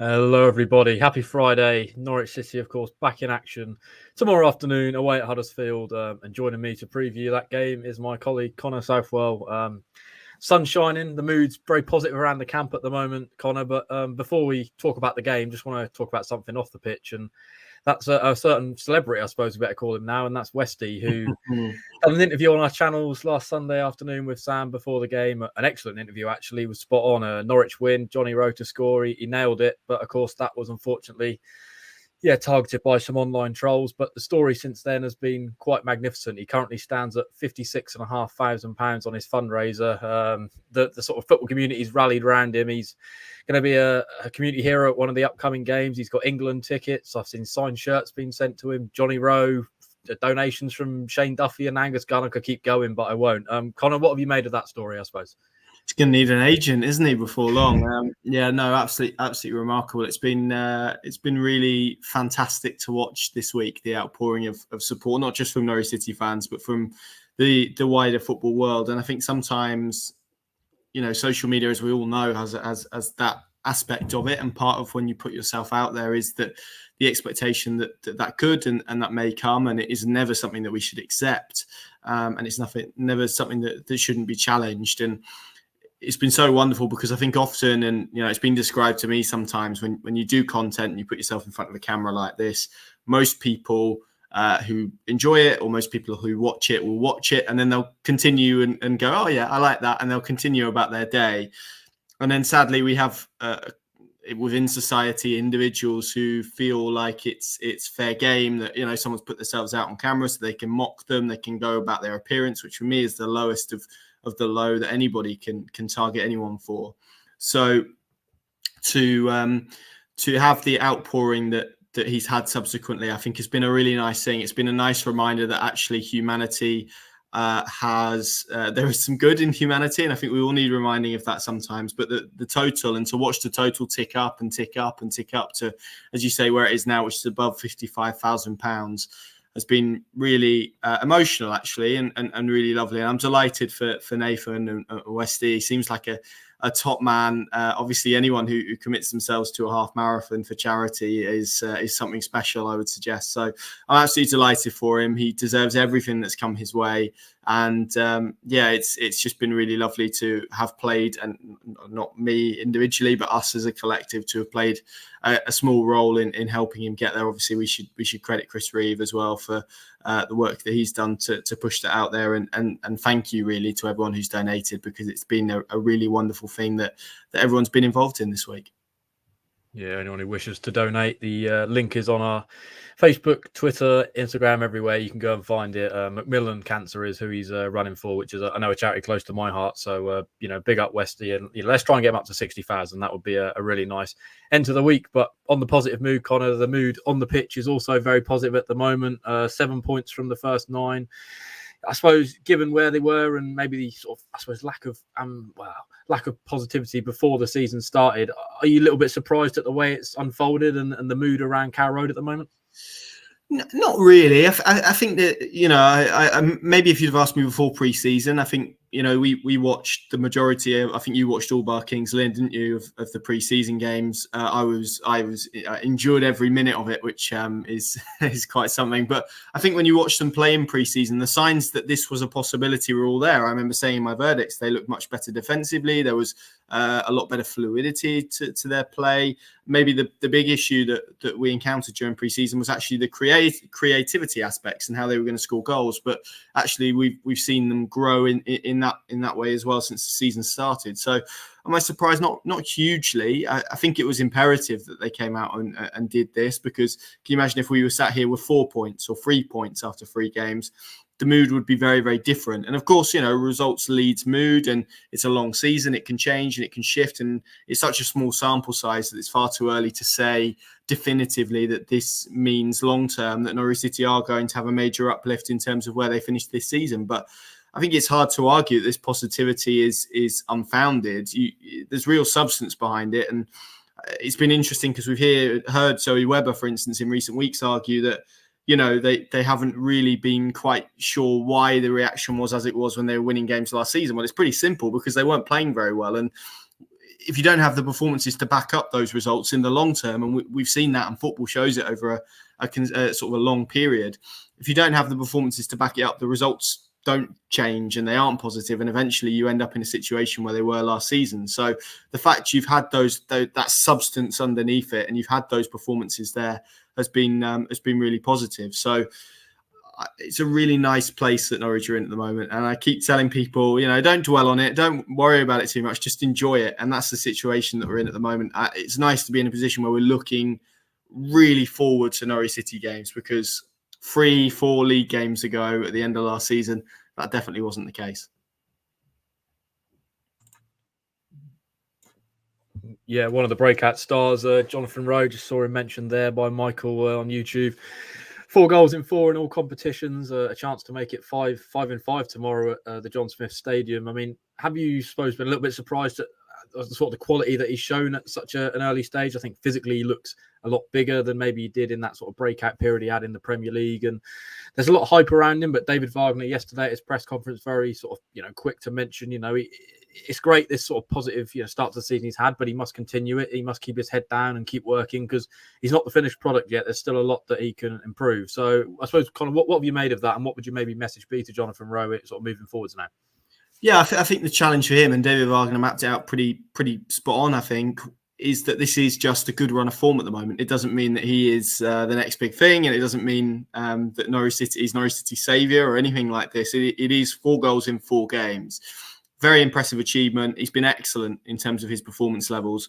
Hello, everybody. Happy Friday. Norwich City, of course, back in action tomorrow afternoon away at Huddersfield. And joining me to preview that game is my colleague, Connor Southwell. Sun shining. The mood's very positive around the camp at the moment, Connor. But before we talk about the game, just want to talk about something off the pitch. And that's a certain celebrity, I suppose we better call him now. And that's Westy, who had an interview on our channels last Sunday afternoon with Sam before the game. An excellent interview, actually. Was spot on. A Norwich win. Jonny Rowe to score. He nailed it. But, of course, that was unfortunately, targeted by some online trolls. But the story since then has been quite magnificent. He currently stands at £56,500 on his fundraiser. The sort of football community's rallied around him. He's going to be a community hero at one of the upcoming games. He's got England tickets. I've seen signed shirts being sent to him. Jonny Rowe, donations from Shane Duffy and Angus Gunn. I could keep going, but I won't. Connor, what have you made of that story, I suppose? He's going to need an agent, isn't he, before long? Absolutely remarkable. It's been really fantastic to watch this week, the outpouring of support, not just from Norwich City fans, but from the wider football world. And I think sometimes, social media, as we all know, has that aspect of it. And part of when you put yourself out there is that the expectation that could and that may come, and it is never something that we should accept. And it's never something that shouldn't be challenged. And it's been so wonderful because I think often, and it's been described to me sometimes when you do content and you put yourself in front of a camera like this, most people who enjoy it, or most people who watch it will watch it, and then they'll continue and go, oh yeah, I like that, and they'll continue about their day. And then sadly we have within society individuals who feel like it's fair game that someone's put themselves out on camera so they can mock them, they can go about their appearance, which for me is the lowest of the low that anybody can target anyone for. So to have the outpouring that he's had subsequently, I think has been a really nice thing. It's been a nice reminder that actually humanity there is some good in humanity, and I think we all need reminding of that sometimes. But the total, and to watch the total tick up and tick up and tick up to, as you say, where it is now, which is above £55,000, has been really emotional, actually, and really lovely. And I'm delighted for Nathan and Westy. He seems like a top man. Obviously, anyone who commits themselves to a half marathon for charity is something special, I would suggest. So I'm absolutely delighted for him. He deserves everything that's come his way. And it's just been really lovely to have played, and not me individually, but us as a collective, to have played a small role in helping him get there. Obviously, we should credit Chris Reeve as well for the work that he's done to push that out there, and thank you really to everyone who's donated, because it's been a really wonderful thing that everyone's been involved in this week. Yeah, anyone who wishes to donate, the link is on our Facebook, Twitter, Instagram, everywhere. You can go and find it. Macmillan Cancer is who he's running for, which is, I know, a charity close to my heart. So, big up Westy, and let's try and get him up to 60,000. That would be a really nice end to the week. But on the positive mood, Connor, the mood on the pitch is also very positive at the moment. 7 points from the first 9. I suppose, given where they were and maybe the sort of, lack of positivity before the season started, are you a little bit surprised at the way it's unfolded and the mood around Carrow Road at the moment? Not really. I think that, maybe if you'd have asked me before pre-season, I think, we watched the majority of, I think you watched all bar Kings Lynn, didn't you, of the pre-season games. I enjoyed every minute of it, which is quite something. But I think when you watch them play in pre-season, the signs that this was a possibility were all there. I remember saying in my verdicts, they looked much better defensively. There was a lot better fluidity to their play. Maybe the big issue that we encountered during pre-season was actually the creativity aspects and how they were going to score goals. But actually, we've seen them grow in that way as well since the season started. So am I surprised? Not hugely. I think it was imperative that they came out and did this, because can you imagine if we were sat here with 4 points or 3 points after 3 games? The mood would be very, very different. And of course, results leads mood, and it's a long season. It can change and it can shift. And it's such a small sample size that it's far too early to say definitively that this means long term that Norwich City are going to have a major uplift in terms of where they finish this season. But I think it's hard to argue that this positivity is unfounded. There's real substance behind it. And it's been interesting because we've heard Zoe Webber, for instance, in recent weeks argue that, they haven't really been quite sure why the reaction was as it was when they were winning games last season. Well, it's pretty simple, because they weren't playing very well. And if you don't have the performances to back up those results in the long term, and we've seen that, and football shows it over a sort of a long period, if you don't have the performances to back it up, the results don't change and they aren't positive, and eventually you end up in a situation where they were last season. So the fact you've had that substance underneath it, and you've had those performances there, has been really positive. So it's a really nice place that Norwich are in at the moment. And I keep telling people, don't dwell on it. Don't worry about it too much. Just enjoy it. And that's the situation that we're in at the moment. It's nice to be in a position where we're looking really forward to Norwich City games, because 3-4 league games ago at the end of last season, that definitely wasn't the case. Yeah, one of the breakout stars, Jonathan Rowe, just saw him mentioned there by Michael on YouTube. 4 goals in 4 in all competitions, a chance to make it 5-5 tomorrow at the John Smith Stadium. I mean, have you, suppose, been a little bit surprised at the sort of the quality that he's shown at such an early stage? I think physically he looks a lot bigger than maybe he did in that sort of breakout period he had in the Premier League. And there's a lot of hype around him, but David Wagner yesterday at his press conference, very sort of, quick to mention, it's great, this sort of positive start to the season he's had, but he must continue it. He must keep his head down and keep working, because he's not the finished product yet. There's still a lot that he can improve. So I suppose, Connor, what have you made of that, and what would you maybe message be to Jonathan Rowe sort of moving forwards now? Yeah, I think the challenge for him, and David Wagner mapped it out pretty spot on, I think, is that this is just a good run of form at the moment. It doesn't mean that he is the next big thing, and it doesn't mean that Norwich City is Norwich City's saviour or anything like this. It is 4 goals in 4 games. Very impressive achievement. He's been excellent in terms of his performance levels.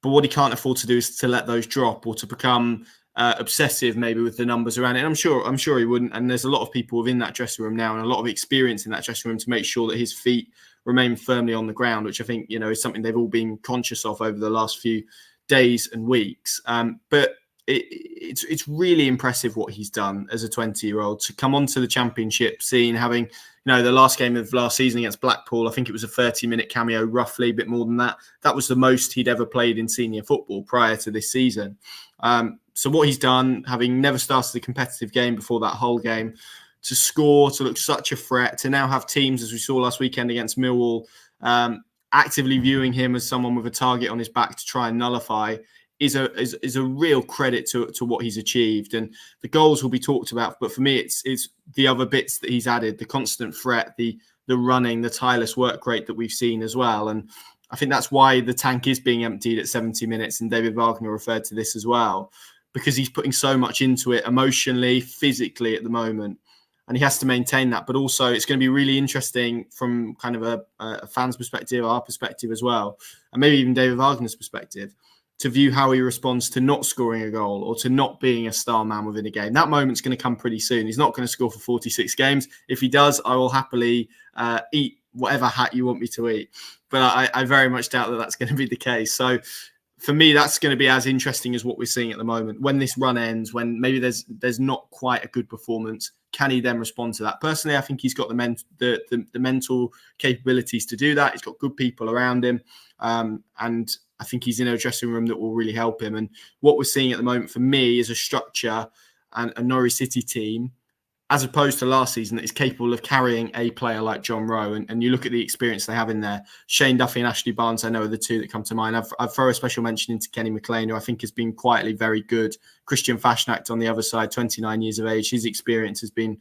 But what he can't afford to do is to let those drop, or to become obsessive maybe with the numbers around it. And I'm sure he wouldn't. And there's a lot of people within that dressing room now, and a lot of experience in that dressing room, to make sure that his feet remain firmly on the ground, which I think is something they've all been conscious of over the last few days and weeks. But it's really impressive what he's done as a 20-year-old to come onto the Championship scene, having the last game of last season against Blackpool. I think it was a 30-minute cameo, roughly, a bit more than that. That was the most he'd ever played in senior football prior to this season. So what he's done, having never started a competitive game before that whole game, to score, to look such a threat, to now have teams, as we saw last weekend against Millwall, actively viewing him as someone with a target on his back to try and nullify, is a real credit to what he's achieved. And the goals will be talked about, but for me, it's the other bits that he's added, the constant threat, the running, the tireless work rate that we've seen as well. And I think that's why the tank is being emptied at 70 minutes, and David Wagner referred to this as well, because he's putting so much into it emotionally, physically at the moment. And he has to maintain that. But also, it's going to be really interesting from kind of a fan's perspective, our perspective as well, and maybe even David Wagner's perspective, to view how he responds to not scoring a goal, or to not being a star man within a game. That moment's going to come pretty soon. He's not going to score for 46 games. If he does, I will happily eat whatever hat you want me to eat. But I very much doubt that that's going to be the case. So for me, that's going to be as interesting as what we're seeing at the moment. When this run ends, when maybe there's not quite a good performance, can he then respond to that? Personally, I think he's got the mental capabilities to do that. He's got good people around him. And I think he's in a dressing room that will really help him. And what we're seeing at the moment for me is a structure and a Norwich City team, as opposed to last season, that is capable of carrying a player like John Rowe. And you look at the experience they have in there. Shane Duffy and Ashley Barnes, I know, are the 2 that come to mind. I've throw a special mention into Kenny McLean, who I think has been quietly very good. Christian Fashnacht on the other side, 29 years of age. His experience has been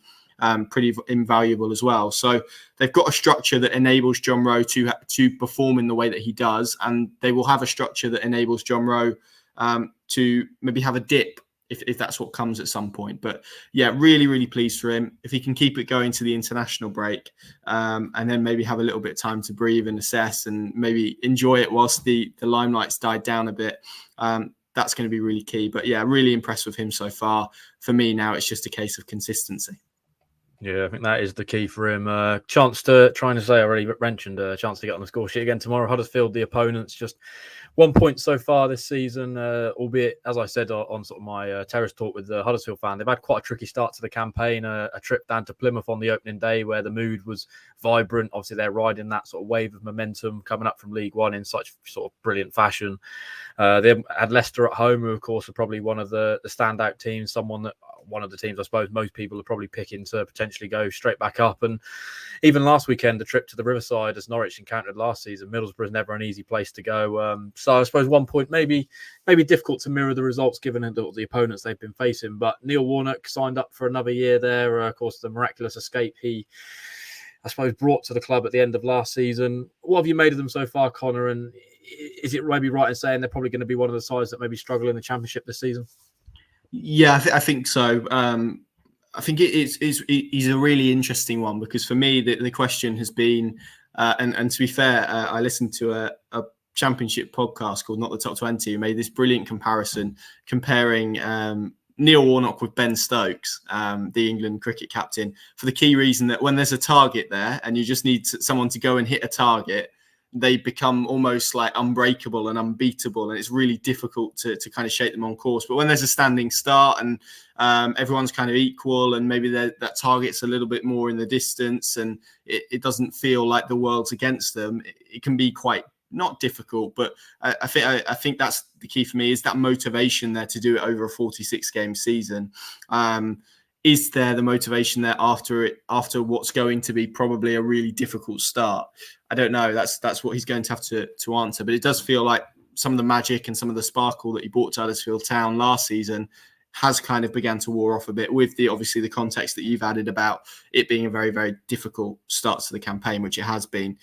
pretty invaluable as well. So they've got a structure that enables John Rowe to perform in the way that he does. And they will have a structure that enables John Rowe to maybe have a dip, if that's what comes at some point. But yeah, really, really pleased for him. If he can keep it going to the international break, and then maybe have a little bit of time to breathe and assess, and maybe enjoy it whilst the limelight's died down a bit, that's going to be really key. But yeah, really impressed with him so far. For me now, it's just a case of consistency. Yeah, I think that is the key for him. Chance to, trying to say, I already mentioned, a chance to get on the score sheet again tomorrow. Huddersfield, the opponents, just 1 point so far this season, albeit, as I said on sort of my terrace talk with the Huddersfield fan, they've had quite a tricky start to the campaign, a trip down to Plymouth on the opening day where the mood was vibrant. Obviously, they're riding that sort of wave of momentum coming up from League One in such sort of brilliant fashion. They had Leicester at home, who, of course, are probably one of the standout teams, someone that one of the teams I suppose most people are probably picking to potentially go straight back up. And even last weekend, the trip to the Riverside, as Norwich encountered last season, Middlesbrough is never an easy place to go. So I suppose one point maybe difficult to mirror the results given the opponents they've been facing. But Neil Warnock signed up for another year there. Of course, the miraculous escape he, I suppose, brought to the club at the end of last season. What have you made of them so far, Connor? And is it maybe right in saying they're probably going to be one of the sides that maybe struggle in the Championship this season? Yeah, I think so. I think he's a really interesting one because for me, the question has been, and to be fair, I listened to a Championship podcast called Not the Top 20 who made this brilliant comparison comparing Neil Warnock with Ben Stokes, the England cricket captain, for the key reason that when there's a target there and you just need someone to go and hit a target, they become almost like unbreakable and unbeatable, and it's really difficult to kind of shake them on course. But when there's a standing start and everyone's kind of equal and maybe that target's a little bit more in the distance and it doesn't feel like the world's against them, it can be quite not difficult. But I think that's the key for me, is that motivation there to do it over a 46-game season. Is there the motivation there after what's going to be probably a really difficult start? I don't know. That's what he's going to have to answer. But it does feel like some of the magic and some of the sparkle that he brought to Huddersfield Town last season has kind of began to wear off a bit, with obviously the context that you've added about it being a very, very difficult start to the campaign, which it has been.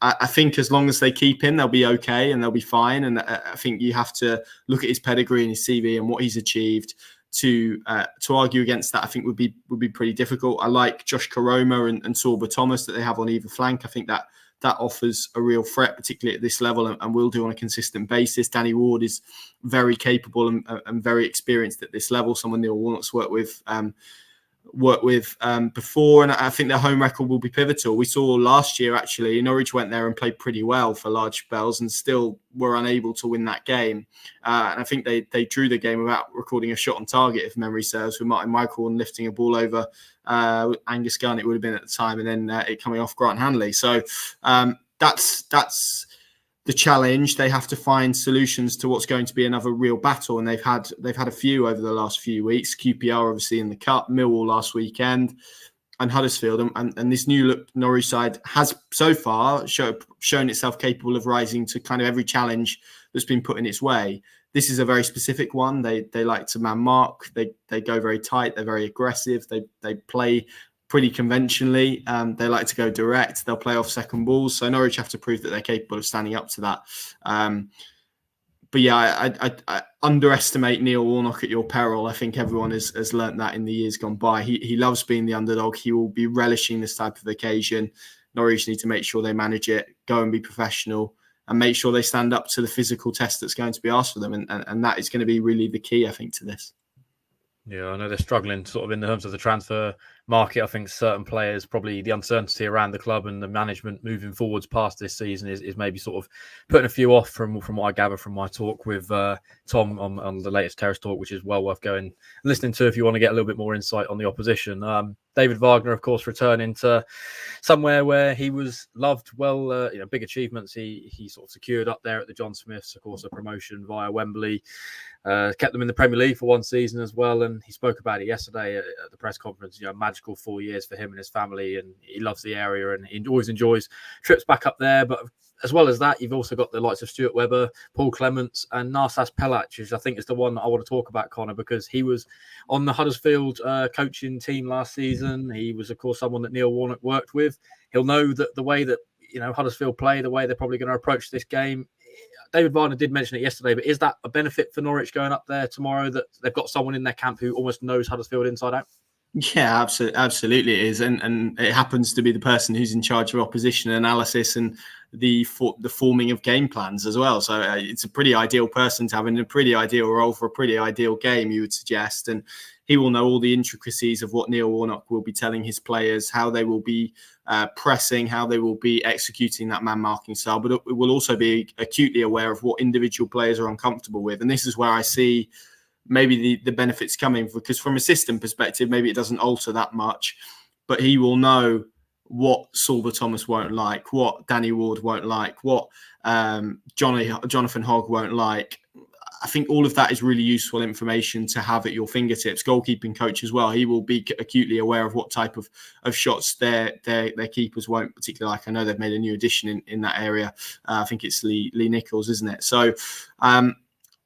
I think as long as they keep him, they'll be okay and they'll be fine. And I think you have to look at his pedigree and his CV and what he's achieved. To argue against that, I think would be pretty difficult. I like Josh Koroma and Sorba Thomas that they have on either flank. I think that offers a real threat, particularly at this level, and will do on a consistent basis. Danny Ward is very capable and very experienced at this level. Someone Neil Warnock's worked with before, and I think their home record will be pivotal. We saw last year, actually, Norwich went there and played pretty well for large spells and still were unable to win that game. And I think they drew the game without recording a shot on target, if memory serves, with Martin Michael lifting a ball over Angus Gunn, it would have been at the time, and then it coming off Grant Hanley. So that's the challenge. They have to find solutions to what's going to be another real battle, and they've had a few over the last few weeks. QPR obviously in the cup, Millwall last weekend, and Huddersfield, and this new look Norwich side has so far shown itself capable of rising to kind of every challenge that's been put in its way. This is a very specific one. They like to man mark. They go very tight. They're very aggressive. They play pretty conventionally. They like to go direct. They'll play off second balls. So Norwich have to prove that they're capable of standing up to that. But yeah, I underestimate Neil Warnock at your peril. I think everyone has learnt that in the years gone by. He loves being the underdog. He will be relishing this type of occasion. Norwich need to make sure they manage it, go and be professional, and make sure they stand up to the physical test that's going to be asked for them. And that is going to be really the key, I think, to this. Yeah, I know they're struggling sort of in terms of the transfer market. I think certain players, probably the uncertainty around the club and the management moving forwards past this season is maybe sort of putting a few off from what I gather from my talk with Tom on the latest Terrace Talk, which is well worth going and listening to if you want to get a little bit more insight on the opposition. David Wagner, of course, returning to somewhere where he was loved. Well, big achievements he sort of secured up there at the John Smiths, of course, a promotion via Wembley. Kept them in the Premier League for one season as well, and he spoke about it yesterday at the press conference. Magical 4 years for him and his family, and he loves the area and he always enjoys trips back up there. But as well as that, you've also got the likes of Stuart Webber, Paul Clements, and Narsas Pelac, which I think is the one that I want to talk about, Connor, because he was on the Huddersfield coaching team last season. He was, of course, someone that Neil Warnock worked with. He'll know that the way that Huddersfield play, the way they're probably going to approach this game. David Wagner did mention it yesterday, but is that a benefit for Norwich going up there tomorrow, that they've got someone in their camp who almost knows Huddersfield inside out? Yeah, absolutely it is. And it happens to be the person who's in charge of opposition analysis and the forming of game plans as well. So it's a pretty ideal person to have in a pretty ideal role for a pretty ideal game, you would suggest. And he will know all the intricacies of what Neil Warnock will be telling his players, how they will be pressing, how they will be executing that man-marking style. But it will also be acutely aware of what individual players are uncomfortable with. And this is where I see maybe the benefits coming, because from a system perspective, maybe it doesn't alter that much, but he will know what Sorba Thomas won't like, what Danny Ward won't like, what Jonathan Hogg won't like. I think all of that is really useful information to have at your fingertips. Goalkeeping coach as well, he will be acutely aware of what type of shots their keepers won't particularly like. I know they've made a new addition in that area. I think it's Lee Nichols, isn't it? So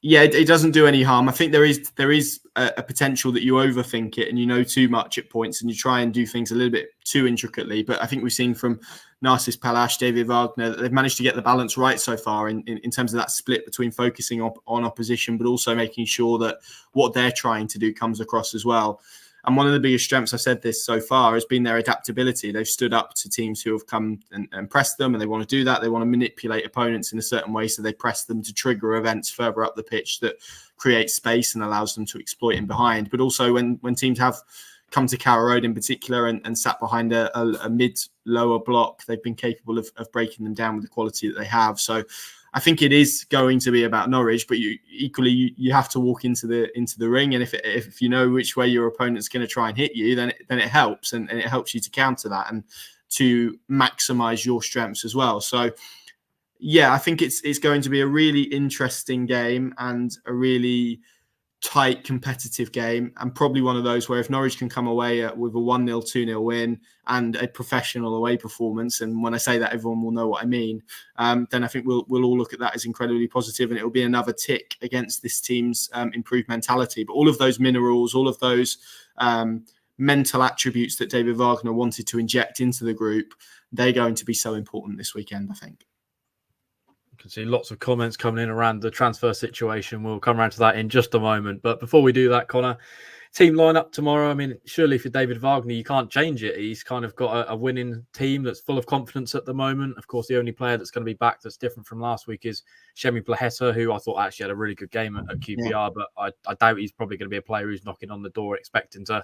it doesn't do any harm. I think there is a potential that you overthink it and you know too much at points and you try and do things a little bit too intricately. But I think we've seen from Narcis Palace, David Wagner, that they've managed to get the balance right so far in terms of that split between focusing on opposition, but also making sure that what they're trying to do comes across as well. And one of the biggest strengths, I've said this so far, has been their adaptability. They've stood up to teams who have come and pressed them, and they want to do that. They want to manipulate opponents in a certain way, so they press them to trigger events further up the pitch that create space and allows them to exploit in behind. But also when teams have come to Carrow Road in particular and sat behind a mid-lower block, they've been capable of breaking them down with the quality that they have. So I think it is going to be about Norwich, but you have to walk into the ring, and if you know which way your opponent's going to try and hit you, then it helps, and it helps you to counter that and to maximise your strengths as well. So yeah, I think it's going to be a really interesting game and a really tight, competitive game, and probably one of those where if Norwich can come away with a 1-0, 2-0 win and a professional away performance, and when I say that, everyone will know what I mean, then I think we'll all look at that as incredibly positive, and it will be another tick against this team's improved mentality. But all of those minerals, all of those mental attributes that David Wagner wanted to inject into the group, they're going to be so important this weekend, I think. Can see lots of comments coming in around the transfer situation. We'll come around to that in just a moment. But before we do that, Connor, team lineup tomorrow. I mean, surely for David Wagner, you can't change it. He's kind of got a winning team that's full of confidence at the moment. Of course, the only player that's going to be back that's different from last week is Shemi Plaheta, who I thought actually had a really good game at QPR. But I doubt he's probably going to be a player who's knocking on the door expecting to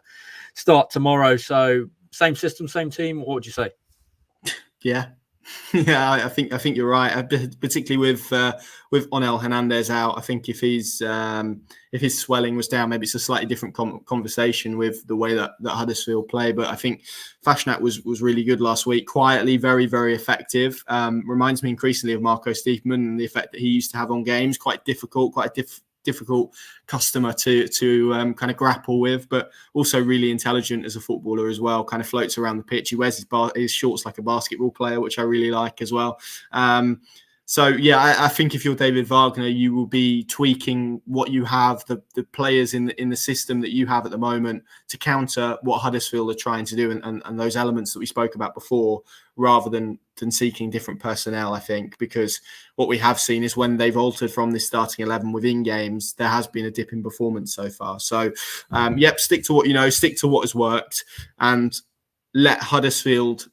start tomorrow. So same system, same team. What would you say? Yeah. Yeah, I think you're right. Particularly with Onel Hernandez out, I think if his swelling was down, maybe it's a slightly different conversation with the way that Huddersfield play. But I think Fashnat was really good last week. Quietly, very, very effective. Reminds me increasingly of Marco Stiepermann and the effect that he used to have on games. Quite difficult customer to kind of grapple with, but also really intelligent as a footballer as well. Kind of floats around the pitch. He wears his shorts like a basketball player, which I really like as well. So yeah, I think if you're David Wagner, you will be tweaking what you have, the players in the system that you have at the moment to counter what Huddersfield are trying to do and those elements that we spoke about before, rather than seeking different personnel, I think, because what we have seen is when they've altered from this starting 11 within games, there has been a dip in performance so far. So, stick to what you know, stick to what has worked, and let Huddersfield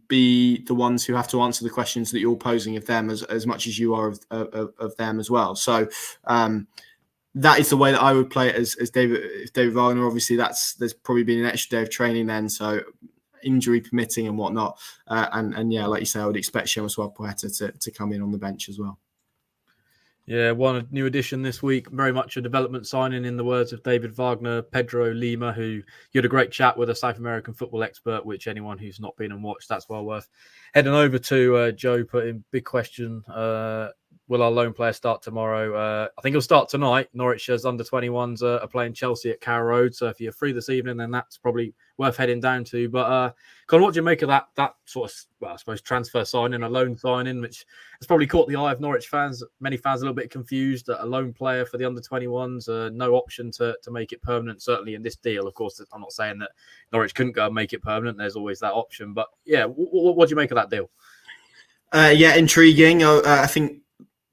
be the ones who have to answer the questions that you're posing of them as much as you are of them as well. So that is the way that I would play it as David Wagner. Obviously, there's probably been an extra day of training then, so injury permitting and whatnot. And yeah, like you say, I would expect Shemi Plaheta to come in on the bench as well. Yeah, one new addition this week, very much a development signing in the words of David Wagner, Pedro Lima, who you had a great chat with, a South American football expert, which anyone who's not been and watched, that's well worth heading over to. Joe put in big question, will our lone player start tomorrow? I think he'll start tonight. Norwich's under-21s are playing Chelsea at Carrow Road, so if you're free this evening, then that's probably worth heading down to. But Colin, what do you make of that sort of, well, I suppose, transfer signing, a loan signing, which has probably caught the eye of Norwich fans, many fans a little bit confused, that a loan player for the under-21s, no option to make it permanent, certainly in this deal. Of course, I'm not saying that Norwich couldn't go and make it permanent. There's always that option. But yeah, what do you make of that deal? Intriguing. I think,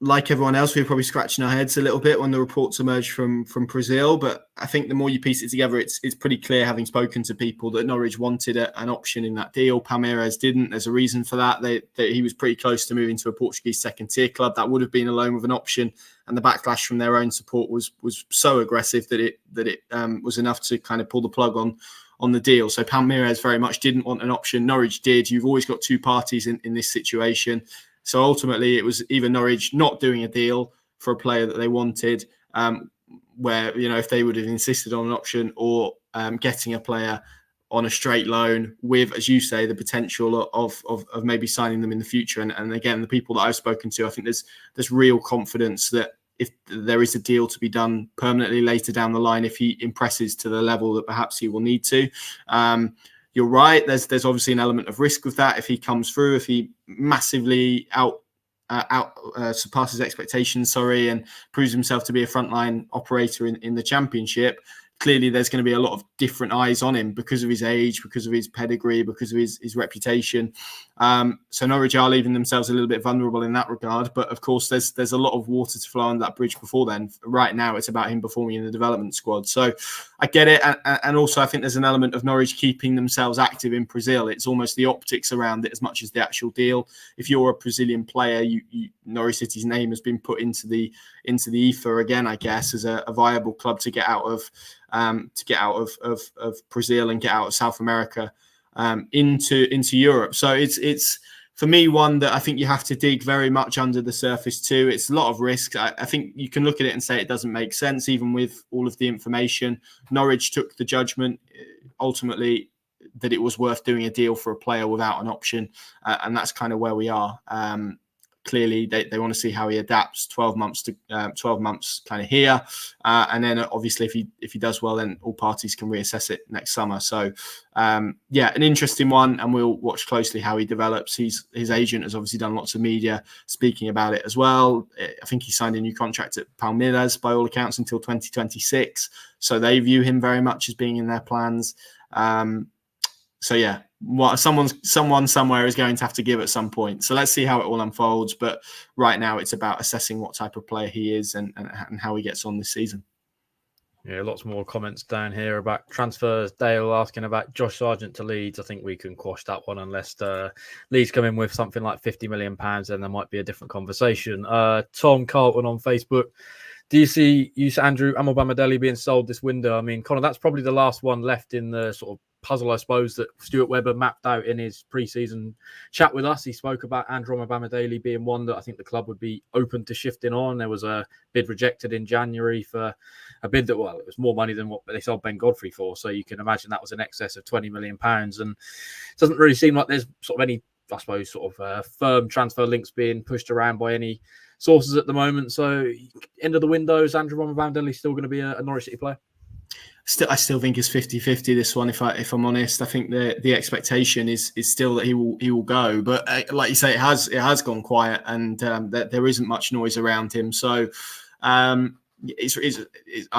like everyone else, we were probably scratching our heads a little bit when the reports emerged from Brazil. But I think the more you piece it together, it's pretty clear, having spoken to people, that Norwich wanted an option in that deal. Palmeiras didn't. There's a reason for that. He was pretty close to moving to a Portuguese second-tier club. That would have been a loan with an option. And the backlash from their own support was so aggressive that it was enough to kind of pull the plug on the deal. So Palmeiras very much didn't want an option. Norwich did. You've always got two parties in this situation. So ultimately, it was either Norwich not doing a deal for a player that they wanted, where, if they would have insisted on an option, or getting a player on a straight loan with, as you say, the potential of maybe signing them in the future. And again, the people that I've spoken to, I think there's real confidence that if there is a deal to be done permanently later down the line, if he impresses to the level that perhaps he will need to. You're right. There's obviously an element of risk with that. If he comes through, if he massively surpasses expectations, and proves himself to be a frontline operator in the Championship, clearly there's going to be a lot of different eyes on him because of his age, because of his pedigree, because of his reputation. So Norwich are leaving themselves a little bit vulnerable in that regard. But of course, there's a lot of water to flow under that bridge before then. Right now, it's about him performing in the development squad. So I get it. And also, I think there's an element of Norwich keeping themselves active in Brazil. It's almost the optics around it as much as the actual deal. If you're a Brazilian player, Norwich City's name has been put into the ether again, I guess, as a viable club to get out of Brazil and get out of South America into Europe. So it's for me one that I think you have to dig very much under the surface too. It's a lot of risk. I think you can look at it and say it doesn't make sense, even with all of the information. Norwich took the judgment ultimately that it was worth doing a deal for a player without an option, and that's kind of where we are. Clearly, they want to see how he adapts. 12 months kind of here, and then obviously if he does well, then all parties can reassess it next summer. So an interesting one, and we'll watch closely how he develops. His agent has obviously done lots of media speaking about it as well. I think he signed a new contract at Palmeiras by all accounts until 2026. So they view him very much as being in their plans. Someone somewhere is going to have to give at some point. So let's see how it all unfolds. But right now, it's about assessing what type of player he is and how he gets on this season. Yeah, lots more comments down here about transfers. Dale asking about Josh Sargent to Leeds. I think we can quash that one unless Leeds come in with something like £50 million, then there might be a different conversation. Tom Carlton on Facebook. Do you see Andrew Amobamidele being sold this window? I mean, Connor, that's probably the last one left in the sort of puzzle, I suppose, that Stuart Webber mapped out in his pre-season chat with us. He spoke about Andrew Amobamidele being one that I think the club would be open to shifting on. There was a bid rejected in January for a bid that, well, it was more money than what they sold Ben Godfrey for. So you can imagine that was in excess of £20 million. And it doesn't really seem like there's sort of any, I suppose, sort of firm transfer links being pushed around by any sources at the moment. So end of the window, is Andrew Amobamidele still going to be a Norwich City player? I still think it's 50-50 this one. If I'm honest, I think the expectation is still that he will go. But like you say, it has gone quiet, and that there isn't much noise around him. So I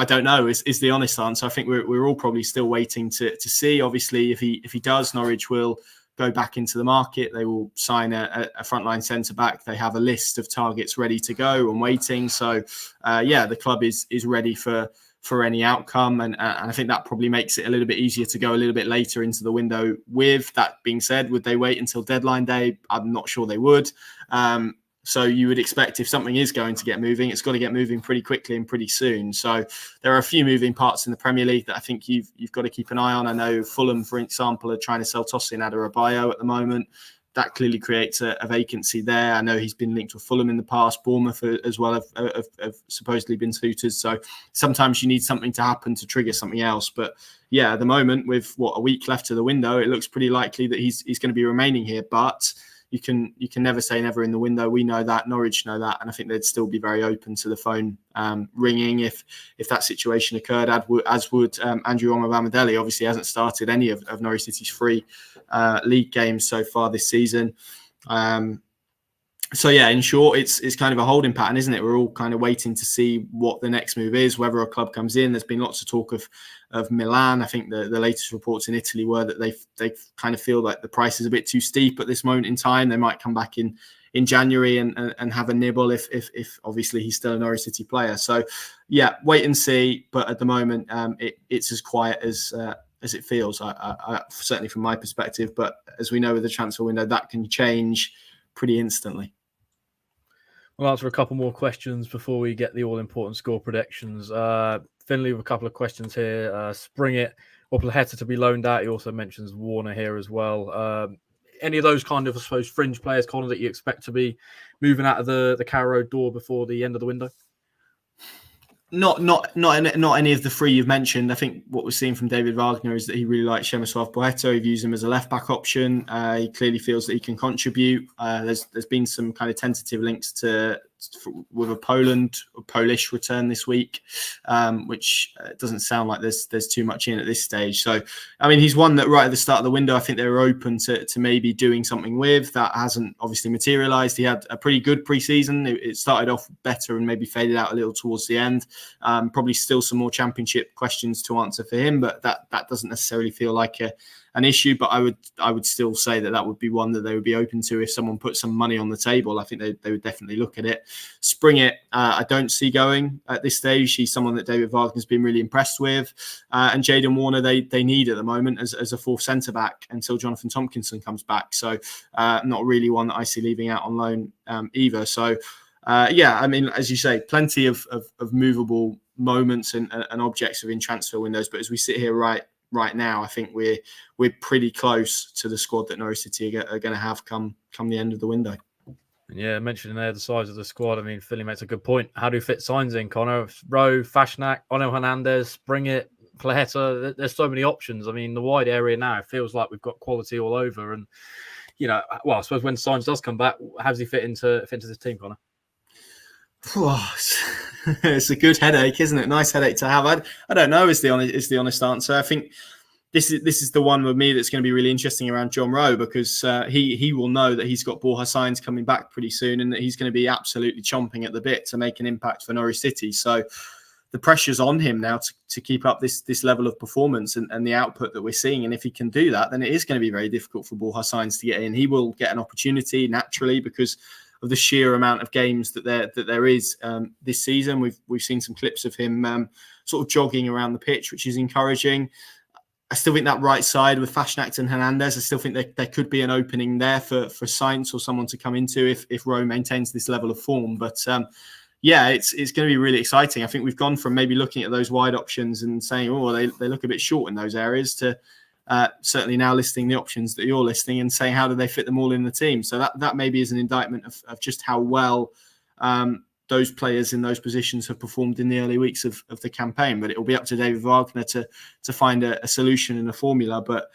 don't know. Is the honest answer. I think we're all probably still waiting to see. Obviously, if he does, Norwich will go back into the market. They will sign a frontline centre back. They have a list of targets ready to go and waiting. So the club is ready for any outcome, and I think that probably makes it a little bit easier to go a little bit later into the window. With that being said, would they wait until deadline day? I'm not sure they would. So you would expect if something is going to get moving, it's got to get moving pretty quickly and pretty soon. So there are a few moving parts in the Premier League that I think you've got to keep an eye on. I know Fulham, for example, are trying to sell Tosin Adarabioyo at the moment. That clearly creates a vacancy there. I know he's been linked with Fulham in the past. Bournemouth as well have supposedly been suitors. So sometimes you need something to happen to trigger something else. But yeah, at the moment, with a week left to the window, it looks pretty likely that he's going to be remaining here. But you can never say never in the window. We know that, Norwich know that, and I think they'd still be very open to the phone ringing if that situation occurred. As would Andrew Amobamidele. Obviously, hasn't started any of Norwich City's 3 league games so far this season. So yeah, in short, it's kind of a holding pattern, isn't it? We're all kind of waiting to see what the next move is, whether a club comes in. There's been lots of talk of Milan. I think the latest reports in Italy were that they kind of feel like the price is a bit too steep at this moment in time. They might come back in January and have a nibble if obviously he's still a Norwich City player. So yeah, wait and see. But at the moment, it's as quiet as it feels. I certainly from my perspective. But as we know with the transfer window, that can change pretty instantly. We'll answer a couple more questions before we get the all-important score predictions. Finley with a couple of questions here. Spring it or Plaheta to be loaned out. He also mentions Warner here as well. Any of those kind of, I suppose, fringe players, Connor, that you expect to be moving out of the Carrow Road door before the end of the window? Not any of the 3 you've mentioned. I think what we're seeing from David Wagner is that he really likes Przemysław Plaheta. He views him as a left-back option. He clearly feels that he can contribute. There's been some kind of tentative links to with a Polish return this week, which doesn't sound like there's too much in at this stage. So, I mean, he's one that right at the start of the window, I think they were open to maybe doing something with. That hasn't obviously materialised. He had a pretty good pre-season. It started off better and maybe faded out a little towards the end. Probably still some more championship questions to answer for him, but that doesn't necessarily feel like an issue. But I would still say that would be one that they would be open to if someone put some money on the table. I think they would definitely look at it. Springett, I don't see going at this stage. He's someone that David Wagner's been really impressed with. And Jaden Warner, they need at the moment as a fourth centre-back until Jonathan Tompkinson comes back. So not really one that I see leaving out on loan either. So I mean, as you say, plenty of movable moments and objects within transfer windows. But as we sit here right now, I think we're pretty close to the squad that Norwich City are going to have come the end of the window. Yeah, mentioning there the size of the squad. I mean, Philly makes a good point. How do you fit signs in, Connor? Rowe, Fashnak, Ono Hernandez, Springett, Plaheta. There's so many options. I mean, the wide area now, it feels like we've got quality all over. And, I suppose when Signs does come back, how does he fit into this team, Connor? It's a good headache, isn't it? Nice headache to have. I don't know is the honest answer. I think this is the one with me that's going to be really interesting around John Rowe, because he will know that he's got Borja Sainz coming back pretty soon and that he's going to be absolutely chomping at the bit to make an impact for Norwich City. So the pressure's on him now to keep up this level of performance and the output that we're seeing. And if he can do that, then it is going to be very difficult for Borja Sainz to get in. He will get an opportunity naturally because of the sheer amount of games that there is this season. We've seen some clips of him sort of jogging around the pitch, which is encouraging. I still think that right side with Fashnak and Hernandez, I still think there could be an opening there for Sainz or someone to come into if Rowe maintains this level of form. But it's going to be really exciting. I think we've gone from maybe looking at those wide options and saying, they look a bit short in those areas, to certainly now listing the options that you're listing and saying how do they fit them all in the team. So that maybe is an indictment of just how well those players in those positions have performed in the early weeks of the campaign. But it will be up to David Wagner to find a solution and a formula. But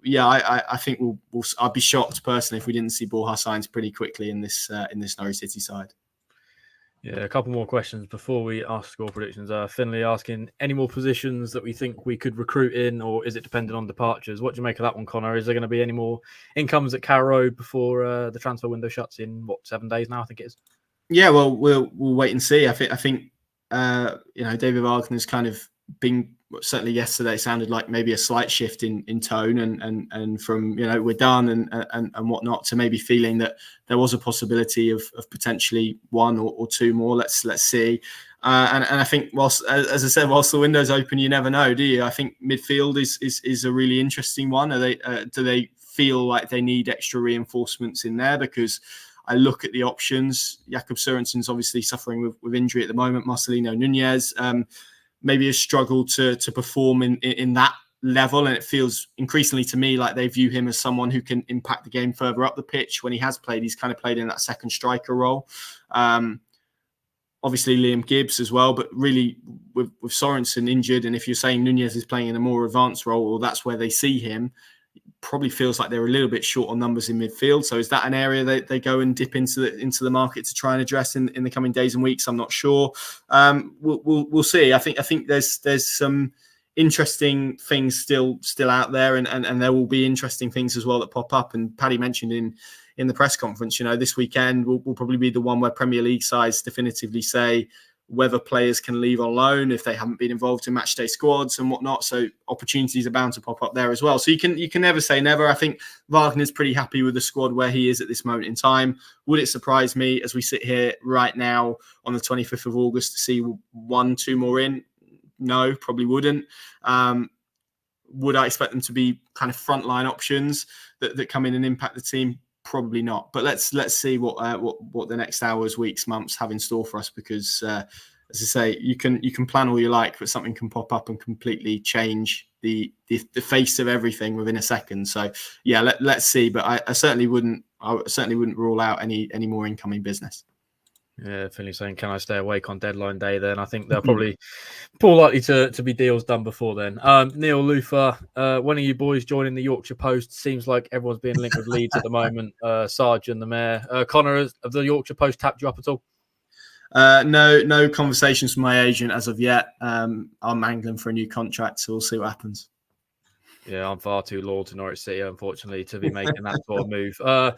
yeah, I think I'd be shocked personally if we didn't see Borja Sainz pretty quickly in this Norwich City side. Yeah, a couple more questions before we ask score predictions. Finley asking, any more positions that we think we could recruit in, or is it dependent on departures? What do you make of that one, Connor? Is there going to be any more incomes at Carrow Road before the transfer window shuts in, 7 days now, I think it is? Yeah, well, we'll wait and see. I think David Wagner's kind of been, certainly yesterday, sounded like maybe a slight shift in tone and from we're done and whatnot, to maybe feeling that there was a possibility of potentially one or two more. Let's see. And I think whilst the window's open, you never know, do you? I think midfield is a really interesting one. Do they feel like they need extra reinforcements in there? Because I look at the options. Jakob Sørensen's obviously suffering with injury at the moment. Marcelino Nunez maybe has struggled to perform in that level, and it feels increasingly to me like they view him as someone who can impact the game further up the pitch. When he has played, he's kind of played in that second striker role. Obviously Liam Gibbs as well, but really with Sørensen injured, and if you're saying Nunez is playing in a more advanced role, or that's where they see him, probably feels like they're a little bit short on numbers in midfield. So is that an area that they go and dip into the market to try and address in the coming days and weeks? I'm not sure. We'll see. I think there's some interesting things still out there, and there will be interesting things as well that pop up. And Paddy mentioned in the press conference, this weekend will probably be the one where Premier League sides definitively say whether players can leave on loan if they haven't been involved in matchday squads and whatnot. So opportunities are bound to pop up there as well. So you can never say never. I think Wagner's pretty happy with the squad where he is at this moment in time. Would it surprise me as we sit here right now on the 25th of August to see 1-2 more in? No, probably wouldn't. Would I expect them to be kind of frontline options that come in and impact the team? Probably not. But let's see what the next hours, weeks, months have in store for us, because as I say, you can plan all you like, but something can pop up and completely change the face of everything within a second. So yeah, let's see. But I certainly wouldn't rule out any more incoming business. Yeah, Finley saying, can I stay awake on deadline day then? I think they're probably more likely to be deals done before then. Neil Lufa, when are you boys joining the Yorkshire Post? Seems like everyone's being linked with Leeds at the moment. Sarge and the Mayor. Connor, have the Yorkshire Post tapped you up at all? No conversations with my agent as of yet. I'm angling for a new contract, so we'll see what happens. Yeah, I'm far too loyal to Norwich City, unfortunately, to be making that sort of move. I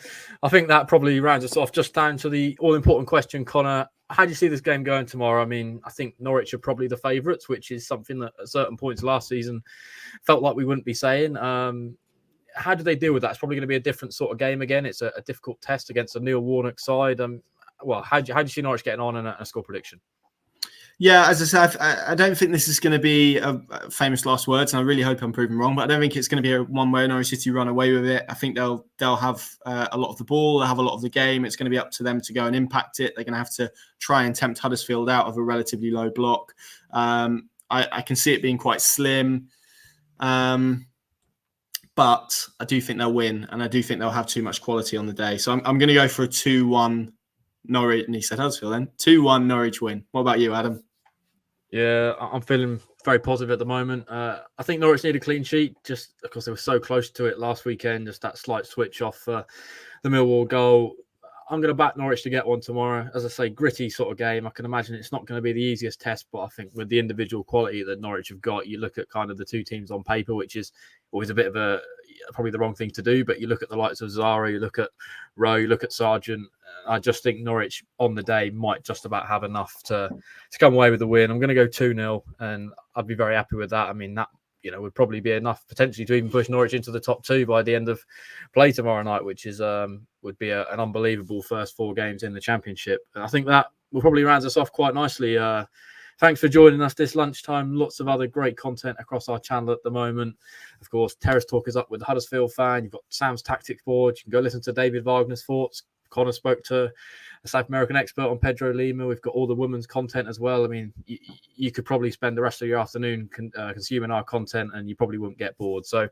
think that probably rounds us off. Just down to the all-important question, Connor. How do you see this game going tomorrow? I mean, I think Norwich are probably the favourites, which is something that at certain points last season felt like we wouldn't be saying. How do they deal with that? It's probably going to be a different sort of game again. It's a difficult test against a Neil Warnock side. How do you see Norwich getting on, and a score prediction? Yeah, as I said, I don't think this is going to be a famous last words, and I really hope I'm proven wrong. But I don't think it's going to be one where Norwich City run away with it. I think they'll have a lot of the ball, they'll have a lot of the game. It's going to be up to them to go and impact it. They're going to have to try and tempt Huddersfield out of a relatively low block. I can see it being quite slim, but I do think they'll win, and I do think they'll have too much quality on the day. So I'm going to go for a 2-1 Norwich. And he said Huddersfield then 2-1 Norwich win. What about you, Adam? Yeah, I'm feeling very positive at the moment. I think Norwich need a clean sheet just because they were so close to it last weekend. Just that slight switch off the Millwall goal. I'm going to back Norwich to get one tomorrow. As I say, gritty sort of game. I can imagine it's not going to be the easiest test, but I think with the individual quality that Norwich have got, you look at kind of the two teams on paper, which is always a bit of probably the wrong thing to do, but you look at the likes of Zara, you look at Rowe, you look at Sargent. I just think Norwich on the day might just about have enough to come away with the win. I'm going to go 2-0, and I'd be very happy with that. I mean, that would probably be enough potentially to even push Norwich into the top two by the end of play tomorrow night, which is would be an unbelievable first 4 games in the Championship. And I think that will probably round us off quite nicely. Thanks for joining us this lunchtime. Lots of other great content across our channel at the moment. Of course, Terrace Talk is up with the Huddersfield fan. You've got Sam's Tactics Board. You can go listen to David Wagner's thoughts. Connor spoke to a South American expert on Pedro Lima. We've got all the women's content as well. I mean, you could probably spend the rest of your afternoon consuming our content and you probably wouldn't get bored. So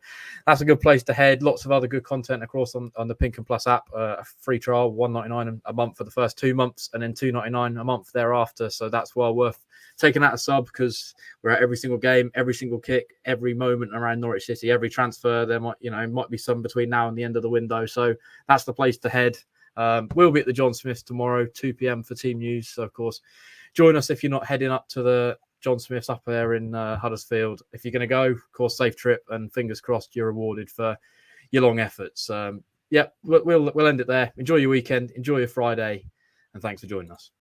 that's a good place to head. Lots of other good content across on the Pink and Plus app. A free trial, $1.99 a month for the first 2 months and then $2.99 a month thereafter. So that's well worth taking out a sub because we're at every single game, every single kick, every moment around Norwich City, every transfer. There might be some between now and the end of the window. So that's the place to head. We'll be at the John Smiths tomorrow, 2 p.m. for team news. So, of course, join us if you're not heading up to the John Smiths up there in Huddersfield. If you're going to go, of course, safe trip and fingers crossed you're rewarded for your long efforts. We'll end it there. Enjoy your weekend. Enjoy your Friday. And thanks for joining us.